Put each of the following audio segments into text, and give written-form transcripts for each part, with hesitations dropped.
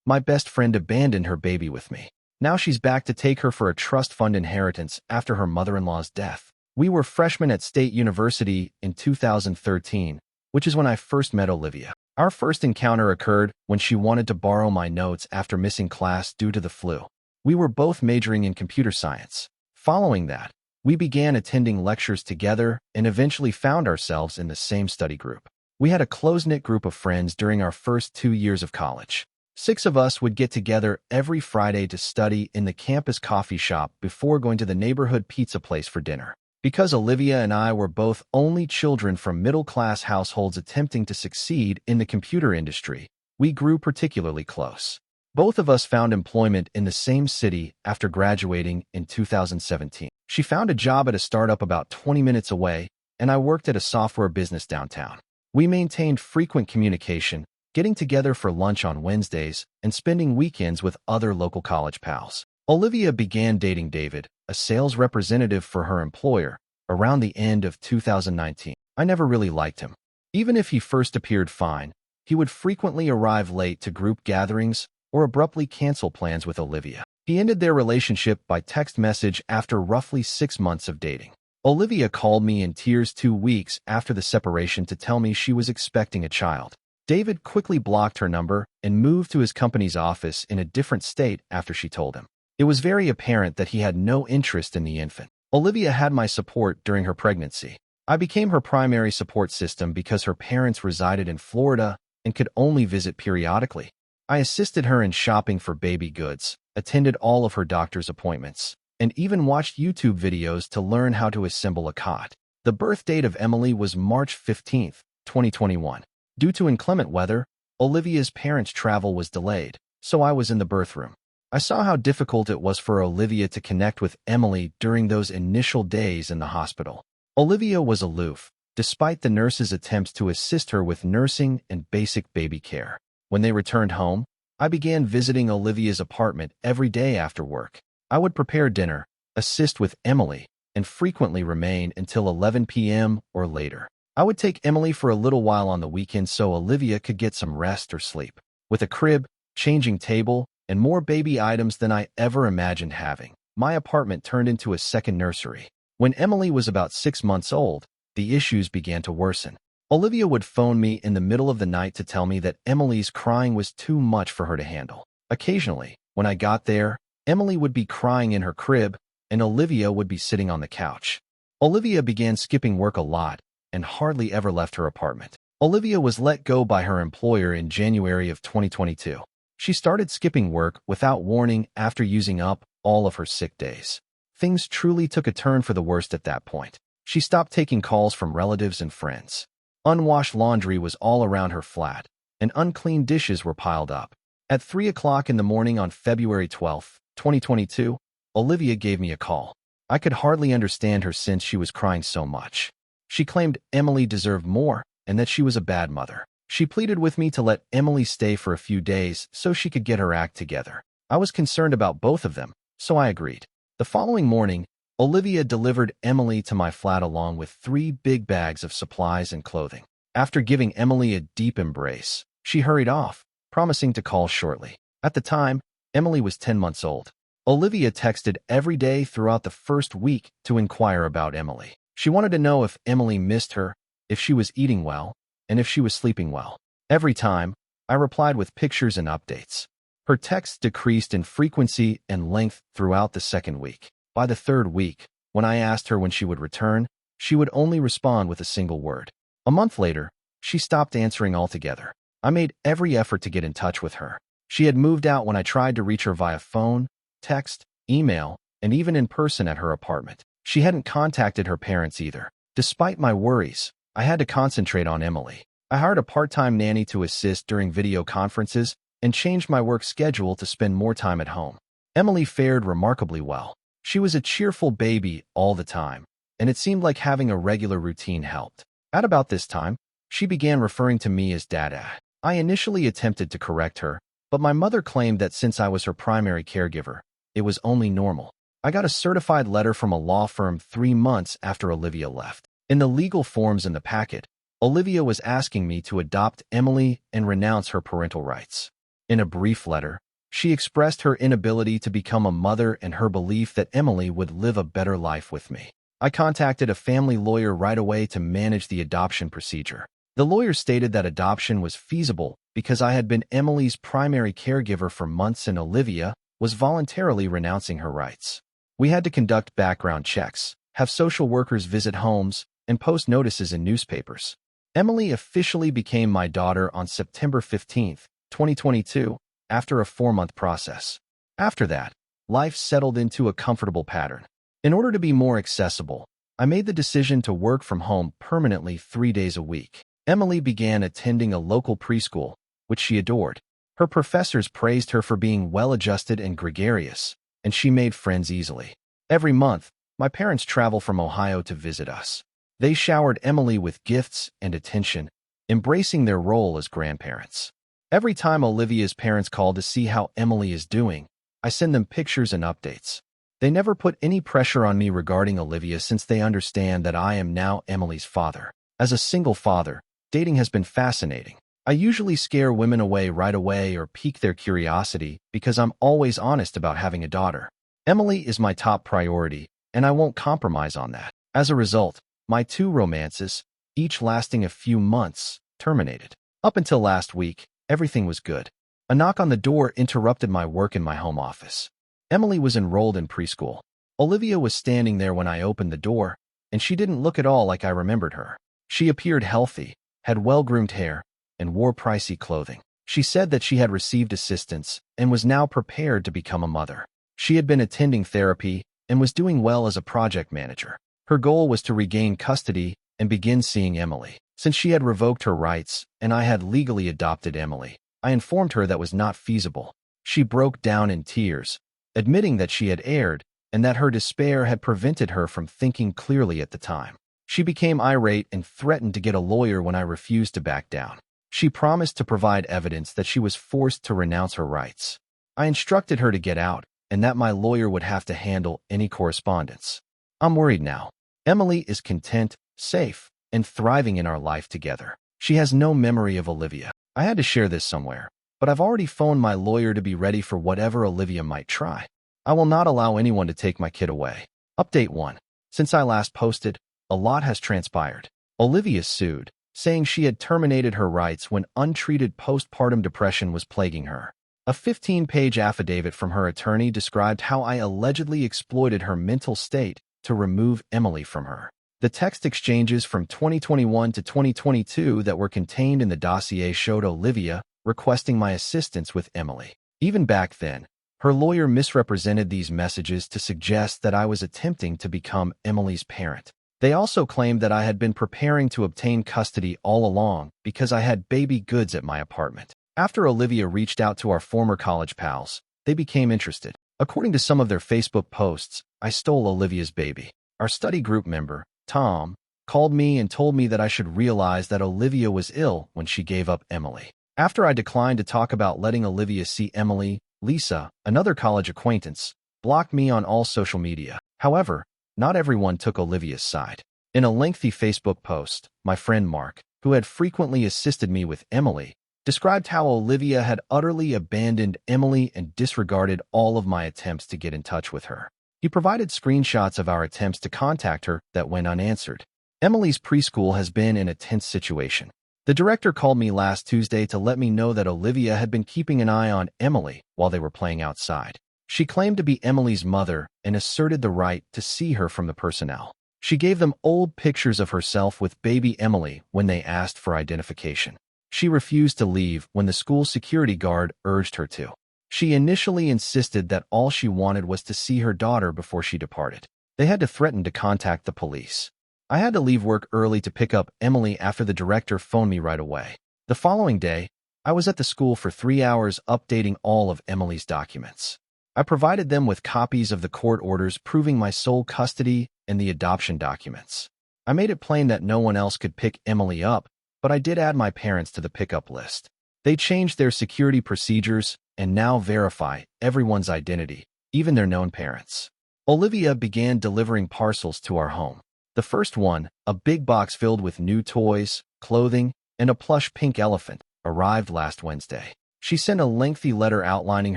My best friend abandoned her baby with me. Now she's back to take her for a trust fund inheritance after her mother-in-law's death. We were freshmen at State University in 2013, which is when I first met Olivia. Our first encounter occurred when she wanted to borrow my notes after missing class due to the flu. We were both majoring in computer science. Following that, we began attending lectures together and eventually found ourselves in the same study group. We had a close-knit group of friends during our first 2 years of college. 6 of us would get together every Friday to study in the campus coffee shop before going to the neighborhood pizza place for dinner. Because Olivia and I were both only children from middle-class households attempting to succeed in the computer industry, we grew particularly close. Both of us found employment in the same city after graduating in 2017. She found a job at a startup about 20 minutes away, and I worked at a software business downtown. We maintained frequent communication, getting together for lunch on Wednesdays and spending weekends with other local college pals. Olivia began dating David, a sales representative for her employer, around the end of 2019. I never really liked him. Even if he first appeared fine, he would frequently arrive late to group gatherings or abruptly cancel plans with Olivia. He ended their relationship by text message after roughly 6 months of dating. Olivia called me in tears 2 weeks after the separation to tell me she was expecting a child. David quickly blocked her number and moved to his company's office in a different state after she told him. It was very apparent that he had no interest in the infant. Olivia had my support during her pregnancy. I became her primary support system because her parents resided in Florida and could only visit periodically. I assisted her in shopping for baby goods, attended all of her doctor's appointments, and even watched YouTube videos to learn how to assemble a cot. The birth date of Emily was March 15, 2021. Due to inclement weather, Olivia's parents' travel was delayed, so I was in the birth room. I saw how difficult it was for Olivia to connect with Emily during those initial days in the hospital. Olivia was aloof, despite the nurses' attempts to assist her with nursing and basic baby care. When they returned home, I began visiting Olivia's apartment every day after work. I would prepare dinner, assist with Emily, and frequently remain until 11 p.m. or later. I would take Emily for a little while on the weekends so Olivia could get some rest or sleep. With a crib, changing table, and more baby items than I ever imagined having, my apartment turned into a second nursery. When Emily was about 6 months old, the issues began to worsen. Olivia would phone me in the middle of the night to tell me that Emily's crying was too much for her to handle. Occasionally, when I got there, Emily would be crying in her crib, and Olivia would be sitting on the couch. Olivia began skipping work a lot and hardly ever left her apartment. Olivia was let go by her employer in January of 2022. She started skipping work without warning after using up all of her sick days. Things truly took a turn for the worst at that point. She stopped taking calls from relatives and friends. Unwashed laundry was all around her flat, and unclean dishes were piled up. At 3 o'clock in the morning on February 12, 2022, Olivia gave me a call. I could hardly understand her since she was crying so much. She claimed Emily deserved more and that she was a bad mother. She pleaded with me to let Emily stay for a few days so she could get her act together. I was concerned about both of them, so I agreed. The following morning, Olivia delivered Emily to my flat along with 3 big bags of supplies and clothing. After giving Emily a deep embrace, she hurried off, promising to call shortly. At the time, Emily was 10 months old. Olivia texted every day throughout the first week to inquire about Emily. She wanted to know if Emily missed her, if she was eating well, and if she was sleeping well. Every time, I replied with pictures and updates. Her texts decreased in frequency and length throughout the second week. By the third week, when I asked her when she would return, she would only respond with a single word. A month later, she stopped answering altogether. I made every effort to get in touch with her. She had moved out when I tried to reach her via phone, text, email, and even in person at her apartment. She hadn't contacted her parents either. Despite my worries, I had to concentrate on Emily. I hired a part-time nanny to assist during video conferences and changed my work schedule to spend more time at home. Emily fared remarkably well. She was a cheerful baby all the time, and it seemed like having a regular routine helped. At about this time, she began referring to me as Dada. I initially attempted to correct her, but my mother claimed that since I was her primary caregiver, it was only normal. I got a certified letter from a law firm 3 months after Olivia left. In the legal forms in the packet, Olivia was asking me to adopt Emily and renounce her parental rights. In a brief letter, she expressed her inability to become a mother and her belief that Emily would live a better life with me. I contacted a family lawyer right away to manage the adoption procedure. The lawyer stated that adoption was feasible because I had been Emily's primary caregiver for months and Olivia was voluntarily renouncing her rights. We had to conduct background checks, have social workers visit homes, and post notices in newspapers. Emily officially became my daughter on September 15, 2022, after a 4-month process. After that, life settled into a comfortable pattern. In order to be more accessible, I made the decision to work from home permanently 3 days a week. Emily began attending a local preschool, which she adored. Her professors praised her for being well-adjusted and gregarious, and she made friends easily. Every month, my parents travel from Ohio to visit us. They showered Emily with gifts and attention, embracing their role as grandparents. Every time Olivia's parents call to see how Emily is doing, I send them pictures and updates. They never put any pressure on me regarding Olivia since they understand that I am now Emily's father. As a single father, dating has been fascinating. I usually scare women away right away or pique their curiosity because I'm always honest about having a daughter. Emily is my top priority, and I won't compromise on that. As a result, my 2 romances, each lasting a few months, terminated. Up until last week, everything was good. A knock on the door interrupted my work in my home office. Emily was enrolled in preschool. Olivia was standing there when I opened the door, and she didn't look at all like I remembered her. She appeared healthy, had well-groomed hair, and wore pricey clothing. She said that she had received assistance and was now prepared to become a mother. She had been attending therapy and was doing well as a project manager. Her goal was to regain custody and begin seeing Emily. Since she had revoked her rights and I had legally adopted Emily, I informed her that was not feasible. She broke down in tears, admitting that she had erred and that her despair had prevented her from thinking clearly at the time. She became irate and threatened to get a lawyer when I refused to back down. She promised to provide evidence that she was forced to renounce her rights. I instructed her to get out and that my lawyer would have to handle any correspondence. I'm worried now. Emily is content, safe, and thriving in our life together. She has no memory of Olivia. I had to share this somewhere, but I've already phoned my lawyer to be ready for whatever Olivia might try. I will not allow anyone to take my kid away. Update 1. Since I last posted, a lot has transpired. Olivia sued, saying she had terminated her rights when untreated postpartum depression was plaguing her. A 15-page affidavit from her attorney described how I allegedly exploited her mental state to remove Emily from her. The text exchanges from 2021 to 2022 that were contained in the dossier showed Olivia requesting my assistance with Emily. Even back then, her lawyer misrepresented these messages to suggest that I was attempting to become Emily's parent. They also claimed that I had been preparing to obtain custody all along because I had baby goods at my apartment. After Olivia reached out to our former college pals, they became interested. According to some of their Facebook posts, I stole Olivia's baby. Our study group member, Tom, called me and told me that I should realize that Olivia was ill when she gave up Emily. After I declined to talk about letting Olivia see Emily, Lisa, another college acquaintance, blocked me on all social media. However, not everyone took Olivia's side. In a lengthy Facebook post, my friend Mark, who had frequently assisted me with Emily, described how Olivia had utterly abandoned Emily and disregarded all of my attempts to get in touch with her. He provided screenshots of our attempts to contact her that went unanswered. Emily's preschool has been in a tense situation. The director called me last Tuesday to let me know that Olivia had been keeping an eye on Emily while they were playing outside. She claimed to be Emily's mother and asserted the right to see her from the personnel. She gave them old pictures of herself with baby Emily when they asked for identification. She refused to leave when the school security guard urged her to. She initially insisted that all she wanted was to see her daughter before she departed. They had to threaten to contact the police. I had to leave work early to pick up Emily after the director phoned me right away. The following day, I was at the school for 3 hours updating all of Emily's documents. I provided them with copies of the court orders proving my sole custody and the adoption documents. I made it plain that no one else could pick Emily up, but I did add my parents to the pickup list. They changed their security procedures and now verify everyone's identity, even their known parents. Olivia began delivering parcels to our home. The first one, a big box filled with new toys, clothing, and a plush pink elephant, arrived last Wednesday. She sent a lengthy letter outlining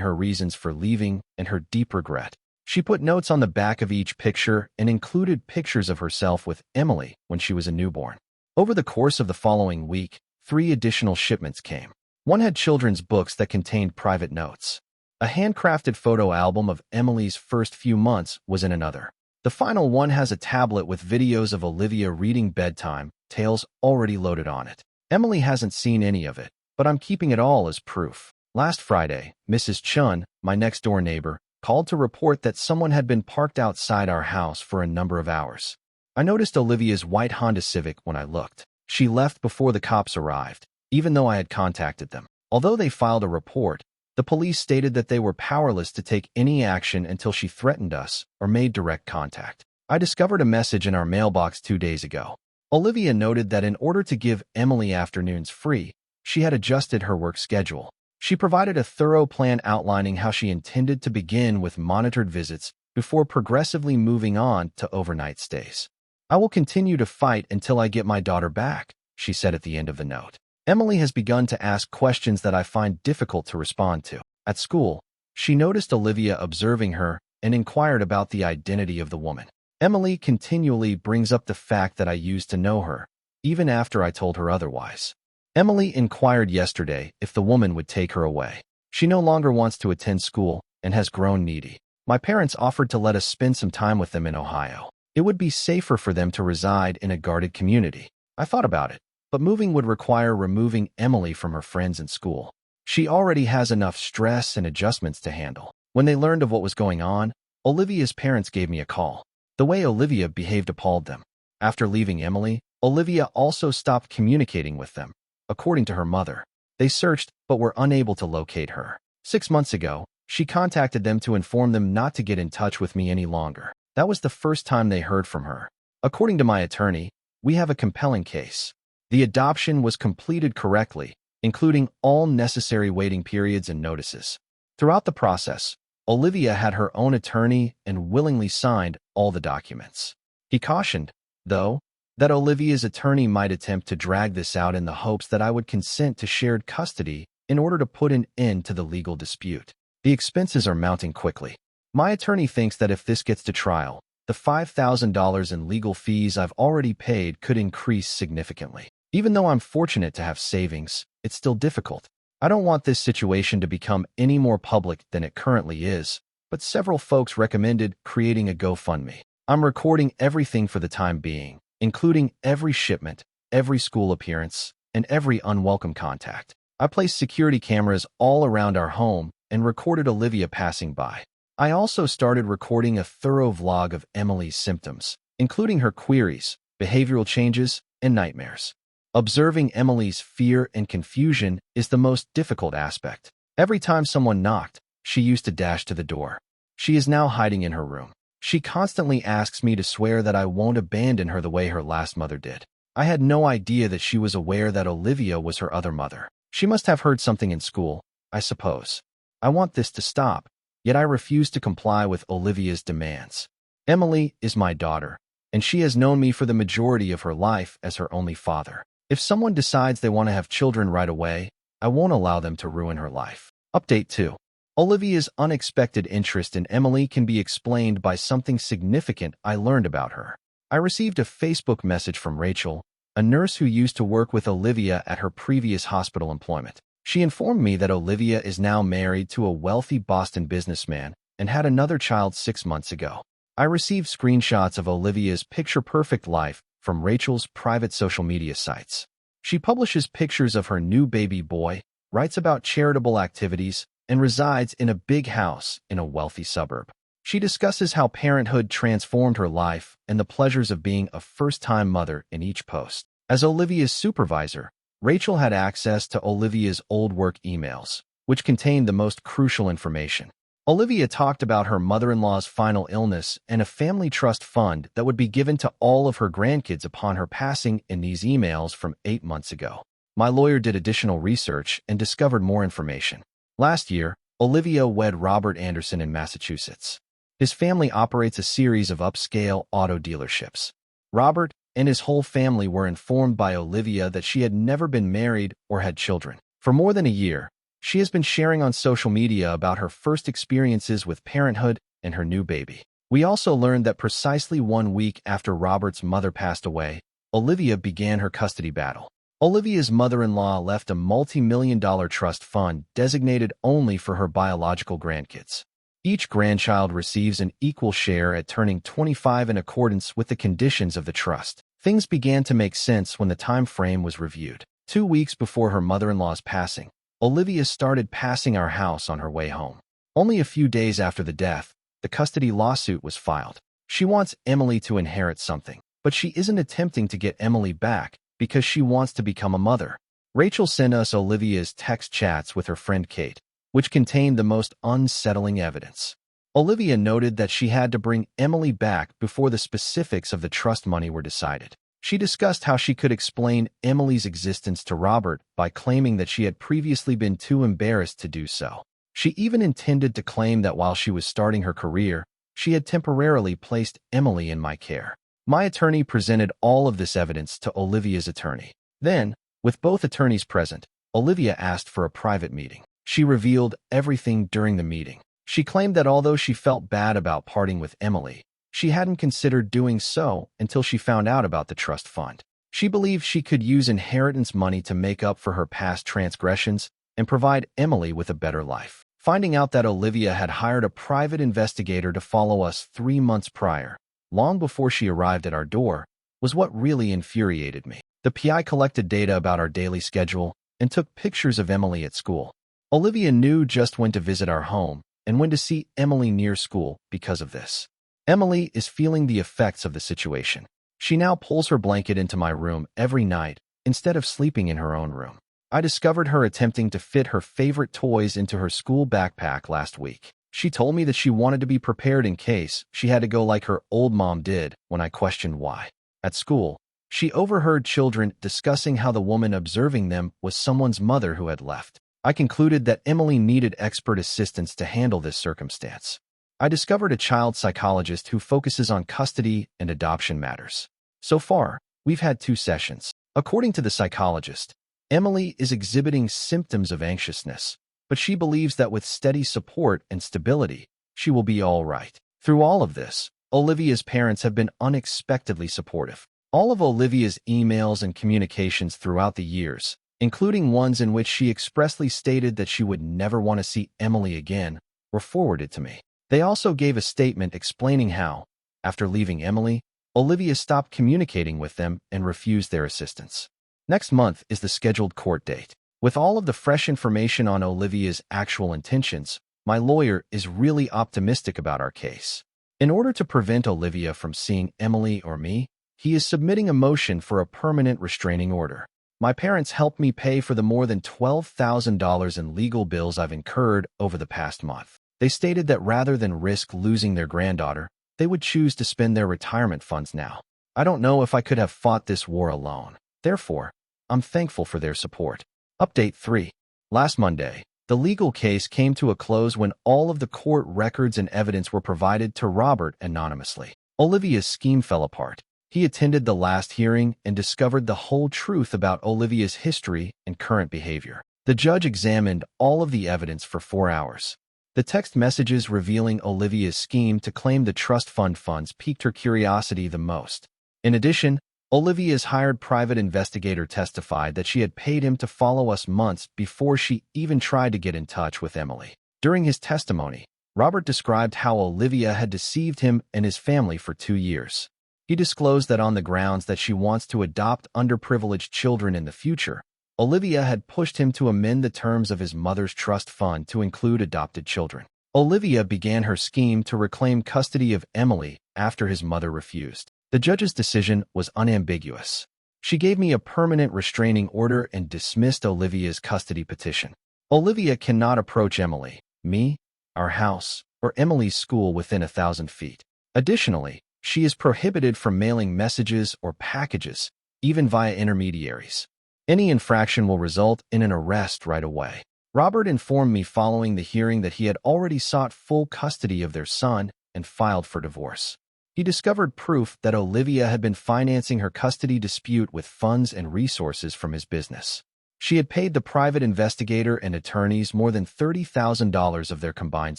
her reasons for leaving and her deep regret. She put notes on the back of each picture and included pictures of herself with Emily when she was a newborn. Over the course of the following week, 3 additional shipments came. One had children's books that contained private notes. A handcrafted photo album of Emily's first few months was in another. The final one has a tablet with videos of Olivia reading bedtime tales already loaded on it. Emily hasn't seen any of it, but I'm keeping it all as proof. Last Friday, Mrs. Chun, my next-door neighbor, called to report that someone had been parked outside our house for a number of hours. I noticed Olivia's white Honda Civic when I looked. She left before the cops arrived, even though I had contacted them. Although they filed a report, the police stated that they were powerless to take any action until she threatened us or made direct contact. I discovered a message in our mailbox 2 days ago. Olivia noted that in order to give Emily afternoons free, she had adjusted her work schedule. She provided a thorough plan outlining how she intended to begin with monitored visits before progressively moving on to overnight stays. I will continue to fight until I get my daughter back, she said at the end of the note. Emily has begun to ask questions that I find difficult to respond to. At school, she noticed Olivia observing her and inquired about the identity of the woman. Emily continually brings up the fact that I used to know her, even after I told her otherwise. Emily inquired yesterday if the woman would take her away. She no longer wants to attend school and has grown needy. My parents offered to let us spend some time with them in Ohio. It would be safer for them to reside in a guarded community. I thought about it, but moving would require removing Emily from her friends and school. She already has enough stress and adjustments to handle. When they learned of what was going on, Olivia's parents gave me a call. The way Olivia behaved appalled them. After leaving Emily, Olivia also stopped communicating with them. According to her mother, they searched but were unable to locate her. 6 months ago, she contacted them to inform them not to get in touch with me any longer. That was the first time they heard from her. According to my attorney, we have a compelling case. The adoption was completed correctly, including all necessary waiting periods and notices. Throughout the process, Olivia had her own attorney and willingly signed all the documents. He cautioned, though, that Olivia's attorney might attempt to drag this out in the hopes that I would consent to shared custody in order to put an end to the legal dispute. The expenses are mounting quickly. My attorney thinks that if this gets to trial, the $5,000 in legal fees I've already paid could increase significantly. Even though I'm fortunate to have savings, it's still difficult. I don't want this situation to become any more public than it currently is, but several folks recommended creating a GoFundMe. I'm recording everything for the time being, including every shipment, every school appearance, and every unwelcome contact. I placed security cameras all around our home and recorded Olivia passing by. I also started recording a thorough vlog of Emily's symptoms, including her queries, behavioral changes, and nightmares. Observing Emily's fear and confusion is the most difficult aspect. Every time someone knocked, she used to dash to the door. She is now hiding in her room. She constantly asks me to swear that I won't abandon her the way her last mother did. I had no idea that she was aware that Olivia was her other mother. She must have heard something in school, I suppose. I want this to stop, yet I refuse to comply with Olivia's demands. Emily is my daughter, and she has known me for the majority of her life as her only father. If someone decides they want to have children right away, I won't allow them to ruin her life. Update 2. Olivia's unexpected interest in Emily can be explained by something significant I learned about her. I received a Facebook message from Rachel, a nurse who used to work with Olivia at her previous hospital employment. She informed me that Olivia is now married to a wealthy Boston businessman and had another child 6 months ago. I received screenshots of Olivia's picture-perfect life from Rachel's private social media sites. She publishes pictures of her new baby boy, writes about charitable activities, and resides in a big house in a wealthy suburb. She discusses how parenthood transformed her life and the pleasures of being a first-time mother in each post. As Olivia's supervisor, Rachel had access to Olivia's old work emails, which contained the most crucial information. Olivia talked about her mother-in-law's final illness and a family trust fund that would be given to all of her grandkids upon her passing in these emails from 8 months ago. My lawyer did additional research and discovered more information. Last year, Olivia wed Robert Anderson in Massachusetts. His family operates a series of upscale auto dealerships. Robert and his whole family were informed by Olivia that she had never been married or had children. For more than a year, She has been sharing on social media about her first experiences with parenthood and her new baby. We also learned that precisely 1 week after Robert's mother passed away, Olivia began her custody battle. Olivia's mother-in-law left a multi-million-dollar trust fund designated only for her biological grandkids. Each grandchild receives an equal share at turning 25 in accordance with the conditions of the trust. Things began to make sense when the time frame was reviewed. 2 weeks before her mother-in-law's passing, Olivia started passing our house on her way home. Only a few days after the death, the custody lawsuit was filed. She wants Emily to inherit something, but she isn't attempting to get Emily back because she wants to become a mother. Rachel sent us Olivia's text chats with her friend Kate, which contained the most unsettling evidence. Olivia noted that she had to bring Emily back before the specifics of the trust money were decided. She discussed how she could explain Emily's existence to Robert by claiming that she had previously been too embarrassed to do so. She even intended to claim that while she was starting her career, she had temporarily placed Emily in my care. My attorney presented all of this evidence to Olivia's attorney. Then, with both attorneys present, Olivia asked for a private meeting. She revealed everything during the meeting. She claimed that although she felt bad about parting with Emily, she hadn't considered doing so until she found out about the trust fund. She believed she could use inheritance money to make up for her past transgressions and provide Emily with a better life. Finding out that Olivia had hired a private investigator to follow us 3 months prior, long before she arrived at our door, was what really infuriated me. The PI collected data about our daily schedule and took pictures of Emily at school. Olivia knew just when to visit our home and when to see Emily near school because of this. Emily is feeling the effects of the situation. She now pulls her blanket into my room every night instead of sleeping in her own room. I discovered her attempting to fit her favorite toys into her school backpack last week. She told me that she wanted to be prepared in case she had to go like her old mom did when I questioned why. At school, she overheard children discussing how the woman observing them was someone's mother who had left. I concluded that Emily needed expert assistance to handle this circumstance. I discovered a child psychologist who focuses on custody and adoption matters. So far, we've had 2 sessions. According to the psychologist, Emily is exhibiting symptoms of anxiousness, but she believes that with steady support and stability, she will be all right. Through all of this, Olivia's parents have been unexpectedly supportive. All of Olivia's emails and communications throughout the years, including ones in which she expressly stated that she would never want to see Emily again, were forwarded to me. They also gave a statement explaining how, after leaving Emily, Olivia stopped communicating with them and refused their assistance. Next month is the scheduled court date. With all of the fresh information on Olivia's actual intentions, my lawyer is really optimistic about our case. In order to prevent Olivia from seeing Emily or me, he is submitting a motion for a permanent restraining order. My parents helped me pay for the more than $12,000 in legal bills I've incurred over the past month. They stated that rather than risk losing their granddaughter, they would choose to spend their retirement funds now. I don't know if I could have fought this war alone. Therefore, I'm thankful for their support. Update 3. Last Monday, the legal case came to a close when all of the court records and evidence were provided to Robert anonymously. Olivia's scheme fell apart. He attended the last hearing and discovered the whole truth about Olivia's history and current behavior. The judge examined all of the evidence for 4 hours. The text messages revealing Olivia's scheme to claim the trust fund funds piqued her curiosity the most. In addition, Olivia's hired private investigator testified that she had paid him to follow us months before she even tried to get in touch with Emily. During his testimony, Robert described how Olivia had deceived him and his family for 2 years. He disclosed that on the grounds that she wants to adopt underprivileged children in the future, Olivia had pushed him to amend the terms of his mother's trust fund to include adopted children. Olivia began her scheme to reclaim custody of Emily after his mother refused. The judge's decision was unambiguous. She gave me a permanent restraining order and dismissed Olivia's custody petition. Olivia cannot approach Emily, me, our house, or Emily's school within 1,000 feet. Additionally, she is prohibited from mailing messages or packages, even via intermediaries. Any infraction will result in an arrest right away. Robert informed me following the hearing that he had already sought full custody of their son and filed for divorce. He discovered proof that Olivia had been financing her custody dispute with funds and resources from his business. She had paid the private investigator and attorneys more than $30,000 of their combined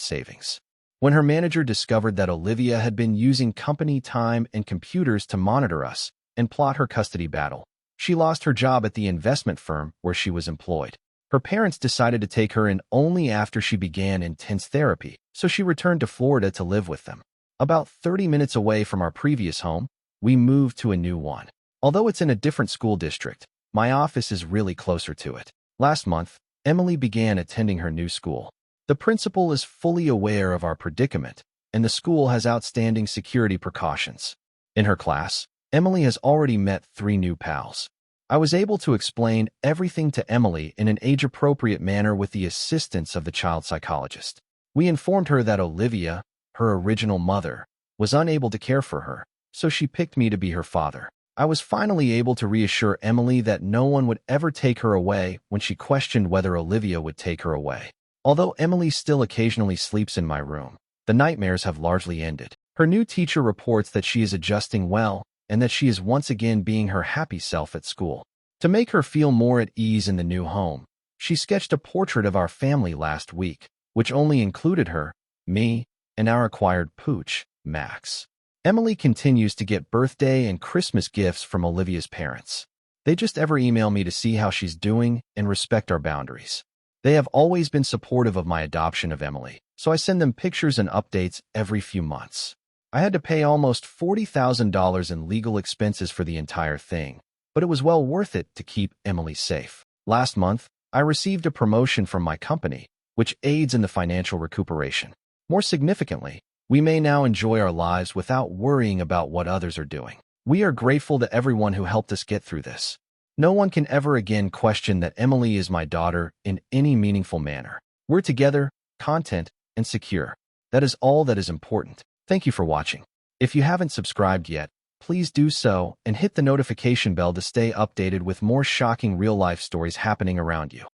savings. When her manager discovered that Olivia had been using company time and computers to monitor us and plot her custody battle, she lost her job at the investment firm where she was employed. Her parents decided to take her in only after she began intense therapy, so she returned to Florida to live with them. About 30 minutes away from our previous home, we moved to a new one. Although it's in a different school district, my office is really closer to it. Last month, Emily began attending her new school. The principal is fully aware of our predicament, and the school has outstanding security precautions. In her class, Emily has already met 3 new pals. I was able to explain everything to Emily in an age-appropriate manner with the assistance of the child psychologist. We informed her that Olivia, her original mother, was unable to care for her, so she picked me to be her father. I was finally able to reassure Emily that no one would ever take her away when she questioned whether Olivia would take her away. Although Emily still occasionally sleeps in my room, the nightmares have largely ended. Her new teacher reports that she is adjusting well and that she is once again being her happy self at school. To make her feel more at ease in the new home, she sketched a portrait of our family last week, which only included her, me, and our acquired pooch, Max. Emily continues to get birthday and Christmas gifts from Olivia's parents. They just ever email me to see how she's doing and respect our boundaries. They have always been supportive of my adoption of Emily, so I send them pictures and updates every few months. I had to pay almost $40,000 in legal expenses for the entire thing, but it was well worth it to keep Emily safe. Last month, I received a promotion from my company, which aids in the financial recuperation. More significantly, we may now enjoy our lives without worrying about what others are doing. We are grateful to everyone who helped us get through this. No one can ever again question that Emily is my daughter in any meaningful manner. We're together, content, and secure. That is all that is important. Thank you for watching. If you haven't subscribed yet, please do so and hit the notification bell to stay updated with more shocking real-life stories happening around you.